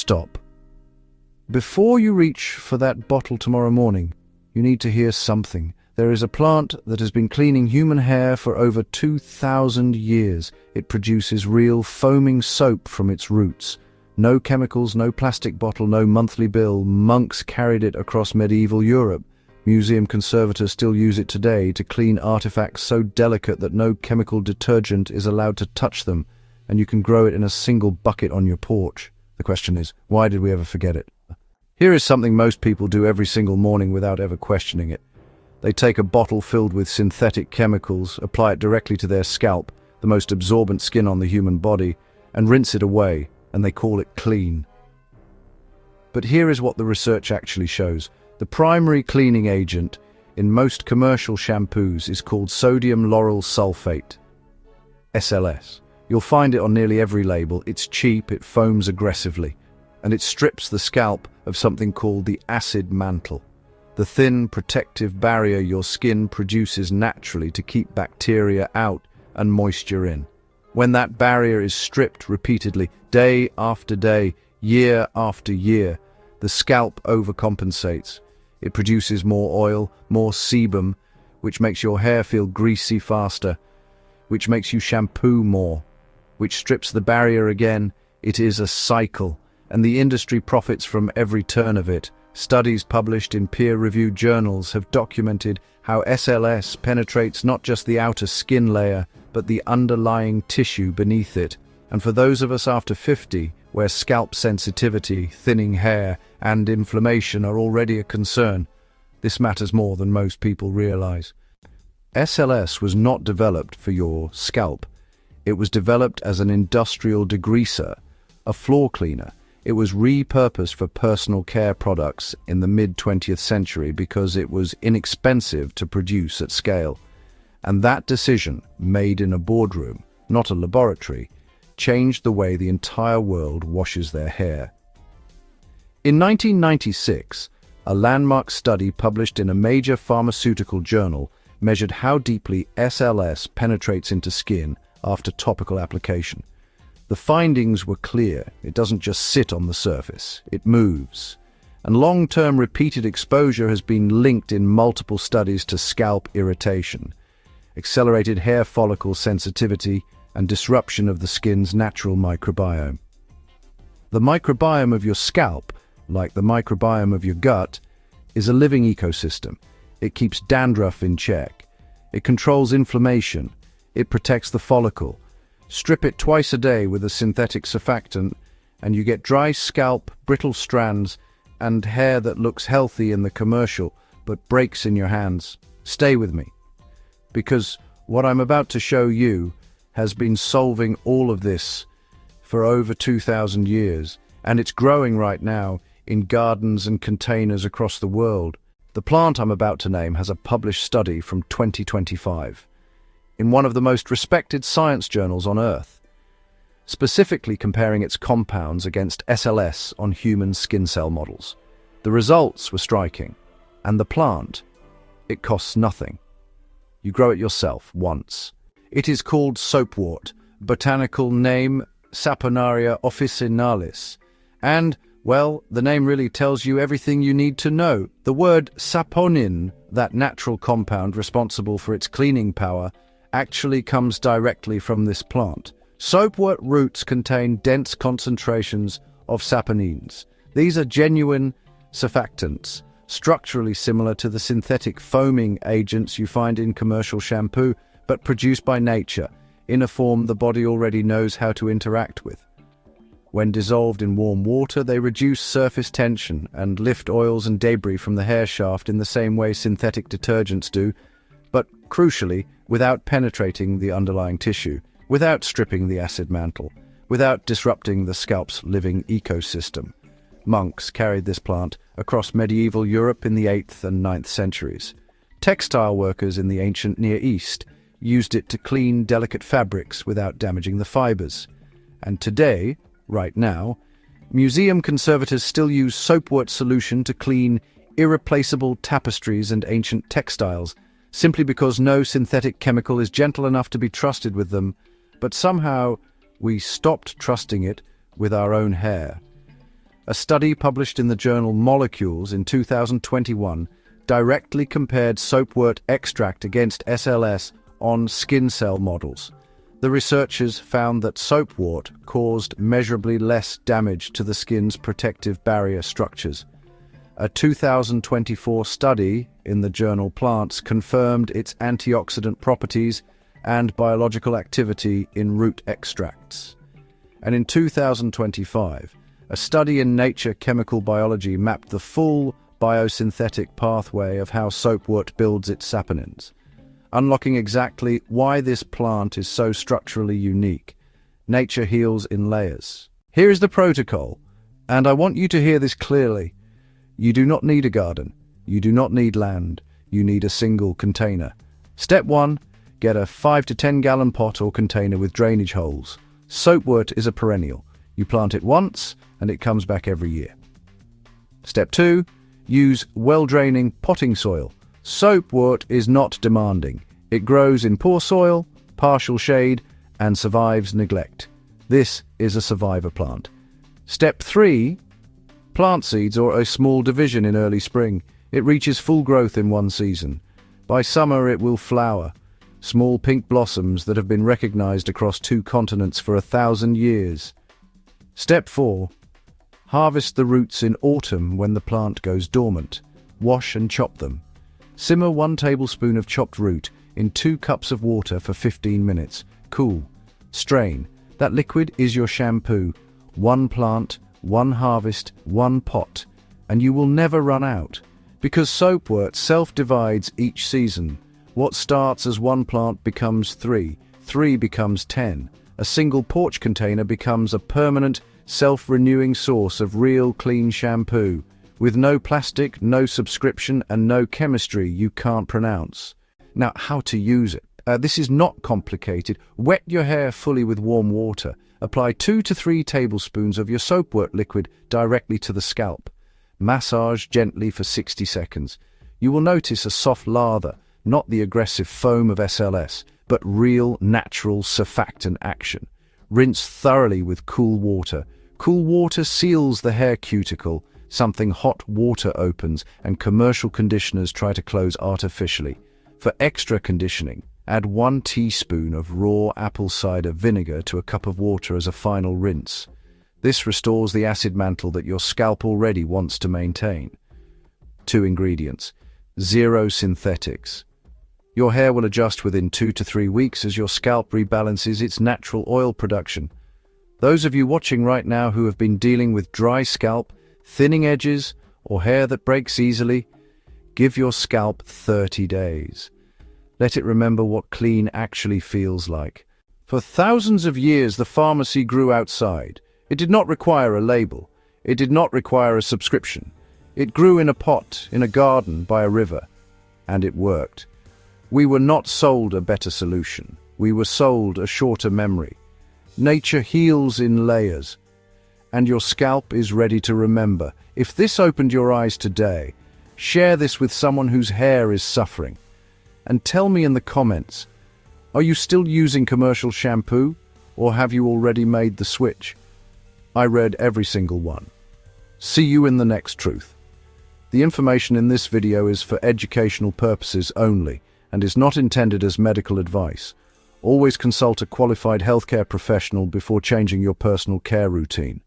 stop. Before you reach for that bottle tomorrow morning, you need to hear something. There is a plant that has been cleaning human hair for over 2,000 years. It produces real foaming soap from its roots. No chemicals, no plastic bottle, no monthly bill. Monks carried it across medieval Europe. Museum conservators still use it today to clean artifacts so delicate that no chemical detergent is allowed to touch them, and you can grow it in a single bucket on your porch. The question is, why did we ever forget it? Here is something most people do every single morning without ever questioning it. They take a bottle filled with synthetic chemicals, apply it directly to their scalp, the most absorbent skin on the human body, and rinse it away, and they call it clean. But here is what the research actually shows. The primary cleaning agent in most commercial shampoos is called sodium lauryl sulfate, SLS. You'll find it on nearly every label. It's cheap, it foams aggressively, and it strips the scalp of something called the acid mantle, the thin protective barrier your skin produces naturally to keep bacteria out and moisture in. When that barrier is stripped repeatedly, day after day, year after year, the scalp overcompensates. It produces more oil, more sebum, which makes your hair feel greasy faster, which makes you shampoo more, which strips the barrier again. It is a cycle, and the industry profits from every turn of it. Studies published in peer-reviewed journals have documented how SLS penetrates not just the outer skin layer, but the underlying tissue beneath it. And for those of us after 50, where scalp sensitivity, thinning hair, and inflammation are already a concern, this matters more than most people realize. SLS was not developed for your scalp. It was developed as an industrial degreaser, a floor cleaner. It was repurposed for personal care products in the mid-20th century because it was inexpensive to produce at scale. And that decision, made in a boardroom, not a laboratory, changed the way the entire world washes their hair. In 1996, a landmark study published in a major pharmaceutical journal measured how deeply SLS penetrates into skin after topical application. The findings were clear. It doesn't just sit on the surface, it moves. And long-term repeated exposure has been linked in multiple studies to scalp irritation, accelerated hair follicle sensitivity, and disruption of the skin's natural microbiome. The microbiome of your scalp, like the microbiome of your gut, is a living ecosystem. It keeps dandruff in check. It controls inflammation. It protects the follicle. Strip it twice a day with a synthetic surfactant, and you get dry scalp, brittle strands, and hair that looks healthy in the commercial, but breaks in your hands. Stay with me, because what I'm about to show you has been solving all of this for over 2,000 years, and it's growing right now in gardens and containers across the world. The plant I'm about to name has a published study from 2025 in one of the most respected science journals on Earth, specifically comparing its compounds against SLS on human skin cell models. The results were striking, and the plant, it costs nothing. You grow it yourself once. It is called Soapwort, botanical name Saponaria officinalis, and, well, the name really tells you everything you need to know. The word saponin, that natural compound responsible for its cleaning power, actually comes directly from this plant. Soapwort roots contain dense concentrations of saponins. These are genuine surfactants, structurally similar to the synthetic foaming agents you find in commercial shampoo, but produced by nature, in a form the body already knows how to interact with. When dissolved in warm water, they reduce surface tension and lift oils and debris from the hair shaft in the same way synthetic detergents do, but crucially, without penetrating the underlying tissue, without stripping the acid mantle, without disrupting the scalp's living ecosystem. Monks carried this plant across medieval Europe in the 8th and 9th centuries. Textile workers in the ancient Near East used it to clean delicate fabrics without damaging the fibers. And today, right now, museum conservators still use Soapwort solution to clean irreplaceable tapestries and ancient textiles, simply because no synthetic chemical is gentle enough to be trusted with them, but somehow we stopped trusting it with our own hair. A study published in the journal Molecules in 2021 directly compared soapwort extract against SLS on skin cell models. The researchers found that soapwort caused measurably less damage to the skin's protective barrier structures. A 2024 study in the journal Plants confirmed its antioxidant properties and biological activity in root extracts. And in 2025, a study in Nature Chemical Biology mapped the full biosynthetic pathway of how soapwort builds its saponins, unlocking exactly why this plant is so structurally unique. Nature heals in layers. Here is the protocol, and I want you to hear this clearly. You do not need a garden. You do not need land. You need a single container. Step 1. Get a 5 to 10 gallon pot or container with drainage holes. Soapwort is a perennial. You plant it once, and it comes back every year. Step 2. Use well-draining potting soil. Soapwort is not demanding. It grows in poor soil, partial shade, and survives neglect. This is a survivor plant. Step 3. Plant seeds or a small division in early spring. It reaches full growth in one season. By summer it will flower. Small pink blossoms that have been recognized across 2 continents for 1,000 years. Step 4. Harvest the roots in autumn when the plant goes dormant. Wash and chop them. Simmer 1 tablespoon of chopped root in 2 cups of water for 15 minutes. Cool. Strain. That liquid is your shampoo. 1 plant, 1 harvest, 1 pot. And you will never run out. Because soapwort self-divides each season. What starts as 1 plant becomes 3. 3 becomes 10. A single porch container becomes a permanent, self-renewing source of real clean shampoo, with no plastic, no subscription, and no chemistry you can't pronounce. Now, how to use it? This is not complicated. Wet your hair fully with warm water. Apply 2 to 3 tablespoons of your soapwort liquid directly to the scalp. Massage gently for 60 seconds. You will notice a soft lather, not the aggressive foam of SLS, but real, natural surfactant action. Rinse thoroughly with cool water. Cool water seals the hair cuticle, something hot water opens, and commercial conditioners try to close artificially. For extra conditioning, add 1 teaspoon of raw apple cider vinegar to a cup of water as a final rinse. This restores the acid mantle that your scalp already wants to maintain. 2 ingredients. 0 synthetics. Your hair will adjust within 2 to 3 weeks as your scalp rebalances its natural oil production. Those of you watching right now who have been dealing with dry scalp, thinning edges, or hair that breaks easily, give your scalp 30 days. Let it remember what clean actually feels like. For thousands of years, the pharmacy grew outside. It did not require a label. It did not require a subscription. It grew in a pot, in a garden, by a river. And it worked. We were not sold a better solution. We were sold a shorter memory. Nature heals in layers. And your scalp is ready to remember. If this opened your eyes today, share this with someone whose hair is suffering. And tell me in the comments, are you still using commercial shampoo, or have you already made the switch? I read every single one. See you in the next truth. The information in this video is for educational purposes only and is not intended as medical advice. Always consult a qualified healthcare professional before changing your personal care routine.